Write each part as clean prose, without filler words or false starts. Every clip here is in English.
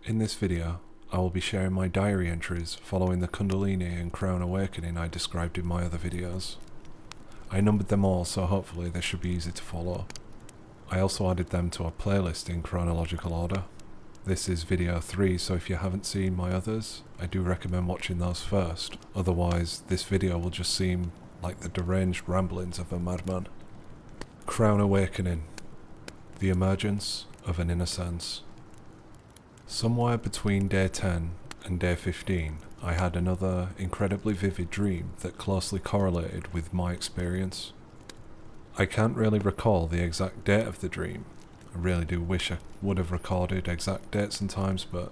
In this video, I will be sharing my diary entries following the Kundalini and Crown Awakening I described in my other videos. I numbered them all, so hopefully they should be easy to follow. I also added them to a playlist in chronological order. This is video 3, so if you haven't seen my others, I do recommend watching those first, otherwise this video will just seem like the deranged ramblings of a madman. Crown Awakening. The Emergence of an Inner Sense. Somewhere between day 10 and day 15, I had another incredibly vivid dream that closely correlated with my experience. I can't really recall the exact date of the dream. I really do wish I would have recorded exact dates and times, but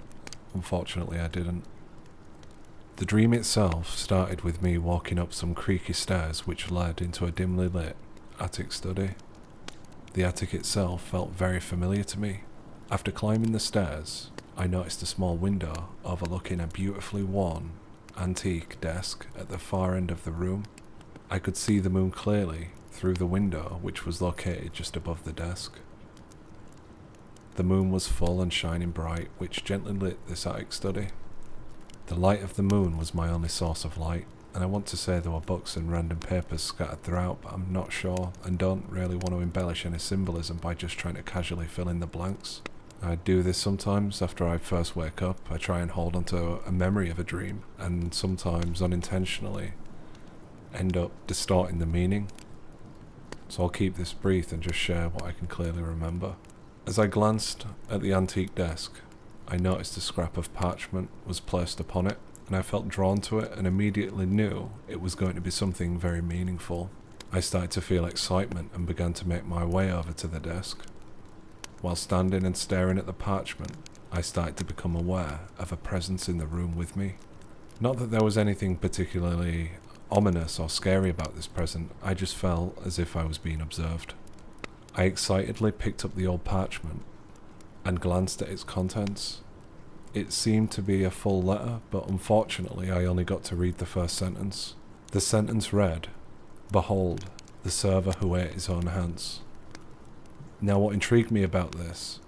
unfortunately I didn't. The dream itself started with me walking up some creaky stairs which led into a dimly lit attic study. The attic itself felt very familiar to me. After climbing the stairs, I noticed a small window overlooking a beautifully worn, antique desk at the far end of the room. I could see the moon clearly through the window, which was located just above the desk. The moon was full and shining bright, which gently lit this attic study. The light of the moon was my only source of light, and I want to say there were books and random papers scattered throughout, but I'm not sure and don't really want to embellish any symbolism by just trying to casually fill in the blanks. I do this sometimes after I first wake up. I try and hold onto a memory of a dream, and sometimes unintentionally end up distorting the meaning. So I'll keep this brief and just share what I can clearly remember. As I glanced at the antique desk, I noticed a scrap of parchment was placed upon it, and I felt drawn to it and immediately knew it was going to be something very meaningful. I started to feel excitement and began to make my way over to the desk. While standing and staring at the parchment, I started to become aware of a presence in the room with me. Not that there was anything particularly ominous or scary about this present, I just felt as if I was being observed. I excitedly picked up the old parchment and glanced at its contents. It seemed to be a full letter, but unfortunately I only got to read the first sentence. The sentence read, "Behold, the server who ate his own hands." Now what intrigued me about this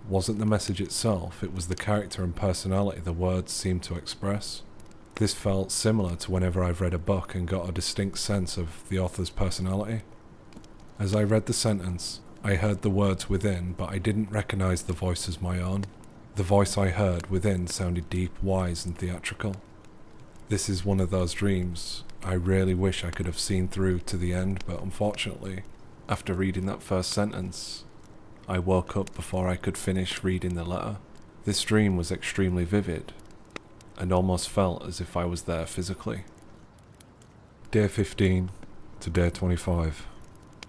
wasn't the message itself, it was the character and personality the words seemed to express. This felt similar to whenever I've read a book and got a distinct sense of the author's personality. As I read the sentence, I heard the words within, but I didn't recognize the voice as my own. The voice I heard within sounded deep, wise, and theatrical. This is one of those dreams I really wish I could have seen through to the end, but unfortunately, after reading that first sentence, I woke up before I could finish reading the letter. This dream was extremely vivid, and almost felt as if I was there physically. Day 15 to day 25.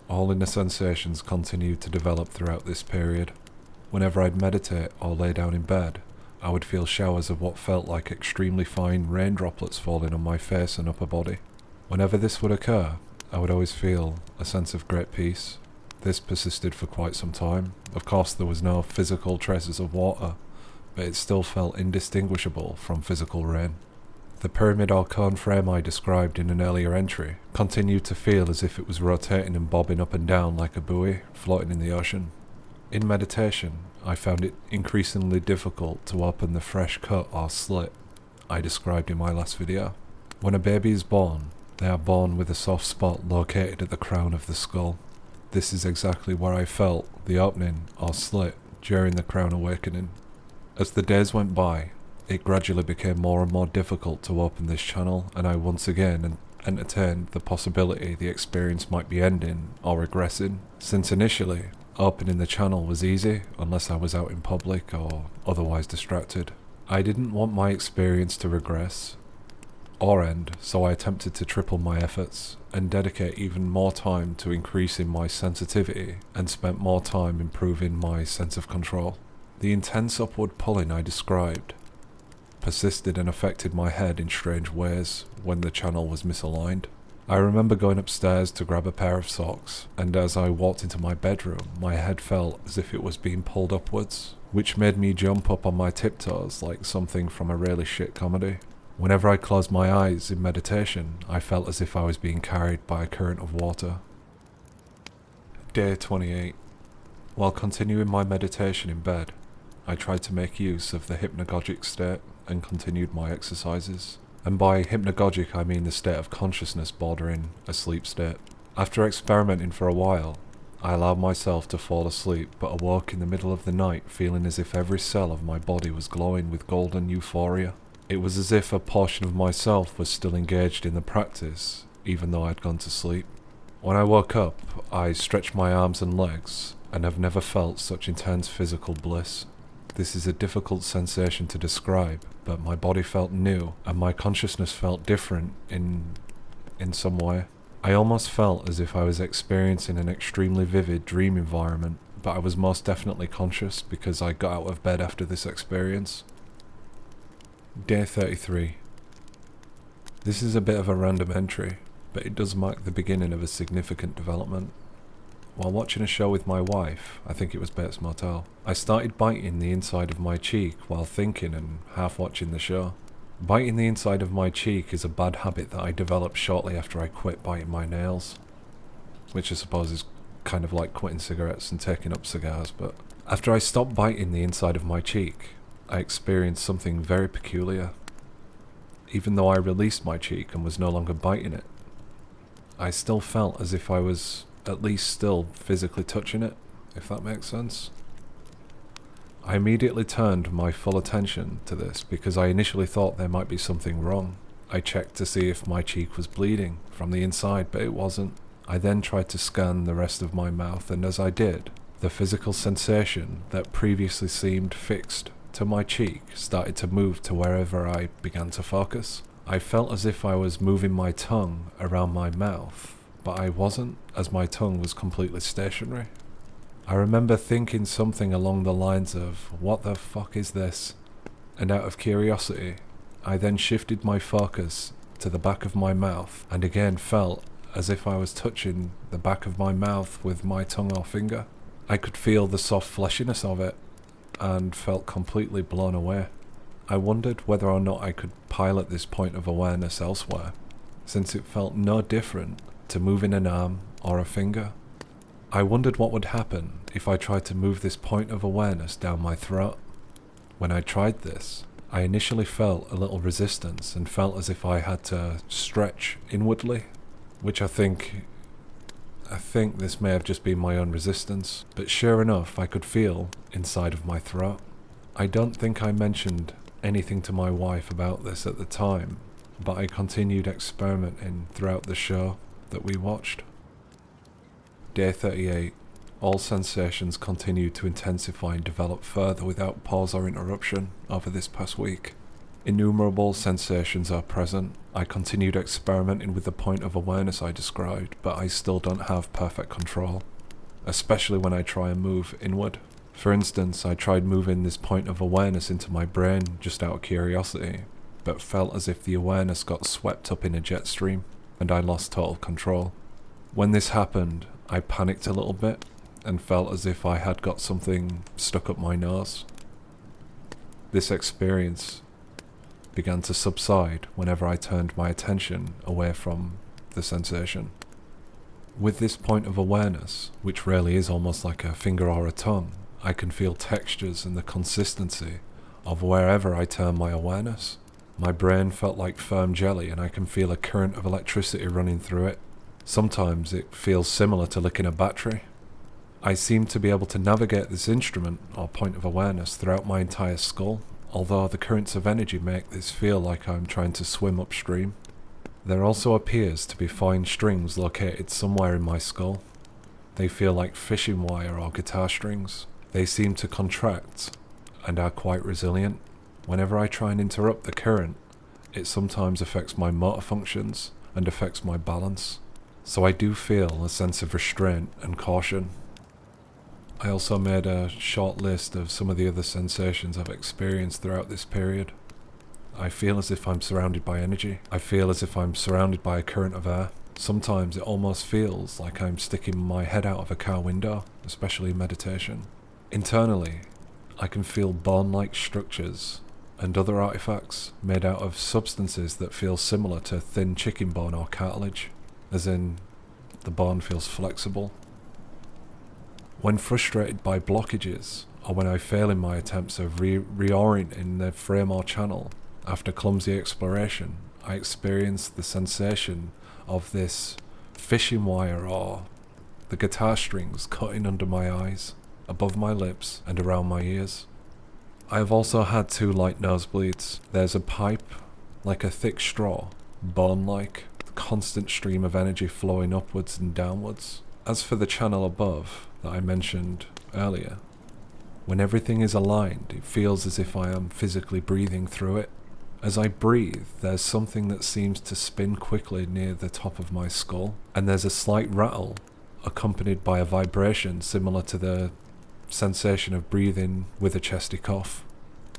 All inner sensations continued to develop throughout this period. Whenever I'd meditate or lay down in bed, I would feel showers of what felt like extremely fine rain droplets falling on my face and upper body. Whenever this would occur, I would always feel a sense of great peace. This persisted for quite some time. Of course, there was no physical traces of water, but it still felt indistinguishable from physical rain. The pyramid or cone frame I described in an earlier entry continued to feel as if it was rotating and bobbing up and down like a buoy floating in the ocean. In meditation, I found it increasingly difficult to open the fresh cut or slit I described in my last video. When a baby is born, they are born with a soft spot located at the crown of the skull. This is exactly where I felt the opening or slit during the Crown Awakening. As the days went by, it gradually became more and more difficult to open this channel, and I once again entertained the possibility the experience might be ending or regressing, since initially, opening the channel was easy unless I was out in public or otherwise distracted. I didn't want my experience to regress or end, so I attempted to triple my efforts and dedicate even more time to increasing my sensitivity and spent more time improving my sense of control. The intense upward pulling I described persisted and affected my head in strange ways when the channel was misaligned. I remember going upstairs to grab a pair of socks, and as I walked into my bedroom, my head felt as if it was being pulled upwards, which made me jump up on my tiptoes like something from a really shit comedy. Whenever I closed my eyes in meditation, I felt as if I was being carried by a current of water. Day 28. While continuing my meditation in bed, I tried to make use of the hypnagogic state and continued my exercises. And by hypnagogic I mean the state of consciousness bordering a sleep state. After experimenting for a while, I allowed myself to fall asleep but awoke in the middle of the night feeling as if every cell of my body was glowing with golden euphoria. It was as if a portion of myself was still engaged in the practice, even though I'd gone to sleep. When I woke up, I stretched my arms and legs and have never felt such intense physical bliss. This is a difficult sensation to describe, but my body felt new and my consciousness felt different in some way. I almost felt as if I was experiencing an extremely vivid dream environment, but I was most definitely conscious because I got out of bed after this experience. Day 33. This is a bit of a random entry, but it does mark the beginning of a significant development. While watching a show with my wife, I think it was Bates Motel, I started biting the inside of my cheek while thinking and half watching the show. Biting the inside of my cheek is a bad habit that I developed shortly after I quit biting my nails, which I suppose is kind of like quitting cigarettes and taking up cigars, but after I stopped biting the inside of my cheek, I experienced something very peculiar. Even though I released my cheek and was no longer biting it, I still felt as if I was at least still physically touching it, if that makes sense. I immediately turned my full attention to this because I initially thought there might be something wrong. I checked to see if my cheek was bleeding from the inside, but it wasn't. I then tried to scan the rest of my mouth, and as I did, the physical sensation that previously seemed fixed to my cheek started to move to wherever I began to focus. I felt as if I was moving my tongue around my mouth, but I wasn't, as my tongue was completely stationary. I remember thinking something along the lines of, "What the fuck is this?" And out of curiosity, I then shifted my focus to the back of my mouth and again felt as if I was touching the back of my mouth with my tongue or finger. I could feel the soft fleshiness of it and felt completely blown away. I wondered whether or not I could pilot this point of awareness elsewhere, since it felt no different to moving an arm or a finger. I wondered what would happen if I tried to move this point of awareness down my throat. When I tried this, I initially felt a little resistance and felt as if I had to stretch inwardly, which I think this may have just been my own resistance, but sure enough I could feel inside of my throat. I don't think I mentioned anything to my wife about this at the time, but I continued experimenting throughout the show that we watched. Day 38. All sensations continued to intensify and develop further without pause or interruption over this past week. Innumerable sensations are present. I continued experimenting with the point of awareness I described, but I still don't have perfect control, especially when I try and move inward. For instance, I tried moving this point of awareness into my brain just out of curiosity, but felt as if the awareness got swept up in a jet stream, and I lost total control. When this happened, I panicked a little bit and felt as if I had got something stuck up my nose. This experience began to subside whenever I turned my attention away from the sensation. With this point of awareness, which really is almost like a finger or a tongue, I can feel textures and the consistency of wherever I turn my awareness. My brain felt like firm jelly and I can feel a current of electricity running through it. Sometimes it feels similar to licking a battery. I seem to be able to navigate this instrument or point of awareness throughout my entire skull, although the currents of energy make this feel like I'm trying to swim upstream. There also appears to be fine strings located somewhere in my skull. They feel like fishing wire or guitar strings. They seem to contract and are quite resilient. Whenever I try and interrupt the current, it sometimes affects my motor functions and affects my balance. So I do feel a sense of restraint and caution. I also made a short list of some of the other sensations I've experienced throughout this period. I feel as if I'm surrounded by energy. I feel as if I'm surrounded by a current of air. Sometimes it almost feels like I'm sticking my head out of a car window, especially in meditation. Internally, I can feel bone-like structures and other artifacts made out of substances that feel similar to thin chicken bone or cartilage, as in the bone feels flexible. When frustrated by blockages, or when I fail in my attempts of reorienting the frame or channel after clumsy exploration, I experience the sensation of this fishing wire or the guitar strings cutting under my eyes, above my lips and around my ears. I have also had 2 light nosebleeds. There's a pipe, like a thick straw, bone-like, constant stream of energy flowing upwards and downwards. As for the channel above that I mentioned earlier, when everything is aligned, it feels as if I am physically breathing through it. As I breathe, there's something that seems to spin quickly near the top of my skull, and there's a slight rattle accompanied by a vibration similar to the sensation of breathing with a chesty cough.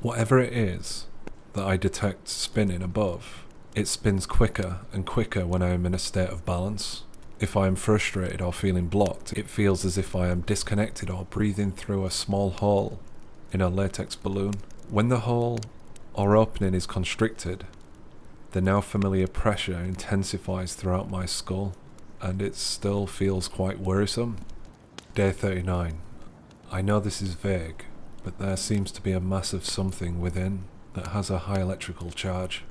Whatever it is that I detect spinning above, it spins quicker and quicker when I am in a state of balance. If I am frustrated or feeling blocked, it feels as if I am disconnected or breathing through a small hole in a latex balloon. When the hole or opening is constricted, the now familiar pressure intensifies throughout my skull, and it still feels quite worrisome. Day 39. I know this is vague, but there seems to be a massive something within that has a high electrical charge.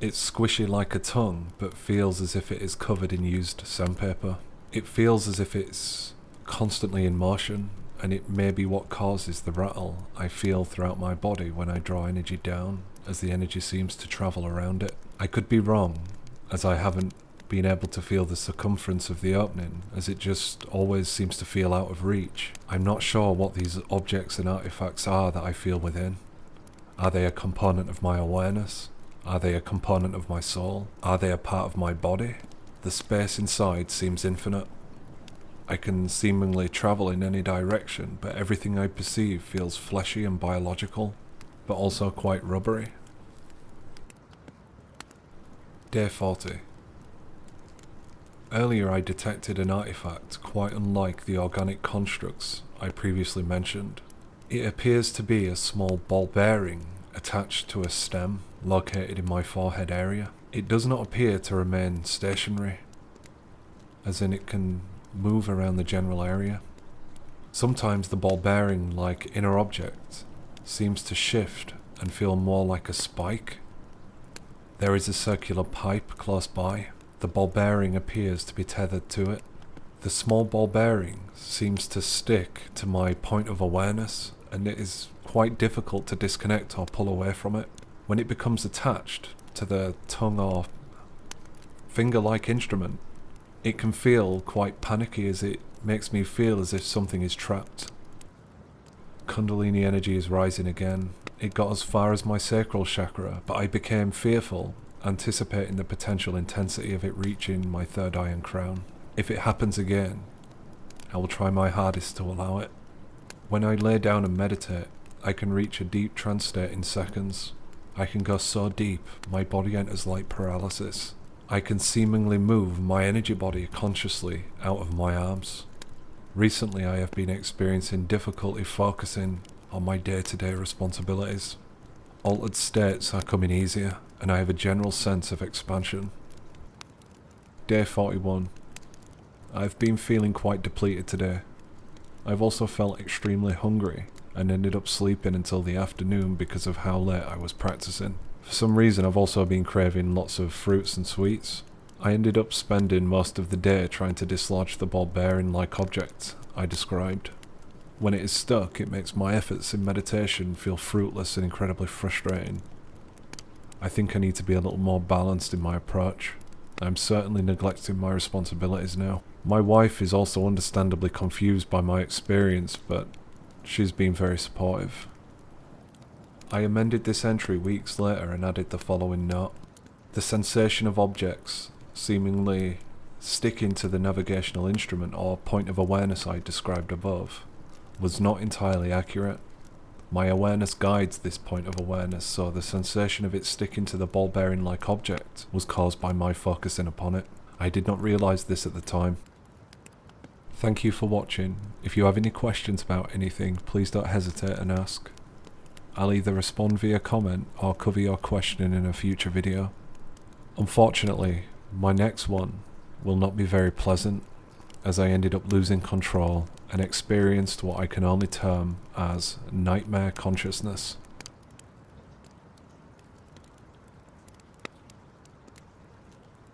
It's squishy like a tongue, but feels as if it is covered in used sandpaper. It feels as if it's constantly in motion, and it may be what causes the rattle I feel throughout my body when I draw energy down, as the energy seems to travel around it. I could be wrong, as I haven't been able to feel the circumference of the opening, as it just always seems to feel out of reach. I'm not sure what these objects and artifacts are that I feel within. Are they a component of my awareness? Are they a component of my soul? Are they a part of my body? The space inside seems infinite. I can seemingly travel in any direction, but everything I perceive feels fleshy and biological, but also quite rubbery. Day 40. Earlier I detected an artifact quite unlike the organic constructs I previously mentioned. It appears to be a small ball bearing attached to a stem located in my forehead area. It does not appear to remain stationary, as in it can move around the general area. Sometimes the ball bearing like inner object seems to shift and feel more like a spike. There is a circular pipe close by. The ball bearing appears to be tethered to it. The small ball bearing seems to stick to my point of awareness, and it is quite difficult to disconnect or pull away from it. When it becomes attached to the tongue or finger-like instrument, it can feel quite panicky, as it makes me feel as if something is trapped. Kundalini energy is rising again. It got as far as my sacral chakra, but I became fearful, anticipating the potential intensity of it reaching my third eye and crown. If it happens again, I will try my hardest to allow it. When I lay down and meditate, I can reach a deep trance state in seconds. I can go so deep, my body enters light paralysis. I can seemingly move my energy body consciously out of my arms. Recently I have been experiencing difficulty focusing on my day-to-day responsibilities. Altered states are coming easier, and I have a general sense of expansion. Day 41. I've been feeling quite depleted today. I've also felt extremely hungry, and ended up sleeping until the afternoon because of how late I was practicing. For some reason I've also been craving lots of fruits and sweets. I ended up spending most of the day trying to dislodge the ball bearing-like object I described. When it is stuck, it makes my efforts in meditation feel fruitless and incredibly frustrating. I think I need to be a little more balanced in my approach. I'm certainly neglecting my responsibilities now. My wife is also understandably confused by my experience, but she's been very supportive. I amended this entry weeks later and added the following note. The sensation of objects seemingly sticking to the navigational instrument or point of awareness I described above was not entirely accurate. My awareness guides this point of awareness, so the sensation of it sticking to the ball bearing-like object was caused by my focusing upon it. I did not realize this at the time. Thank you for watching. If you have any questions about anything, please don't hesitate and ask. I'll either respond via comment or cover your question in a future video. Unfortunately, my next one will not be very pleasant, as I ended up losing control and experienced what I can only term as nightmare consciousness.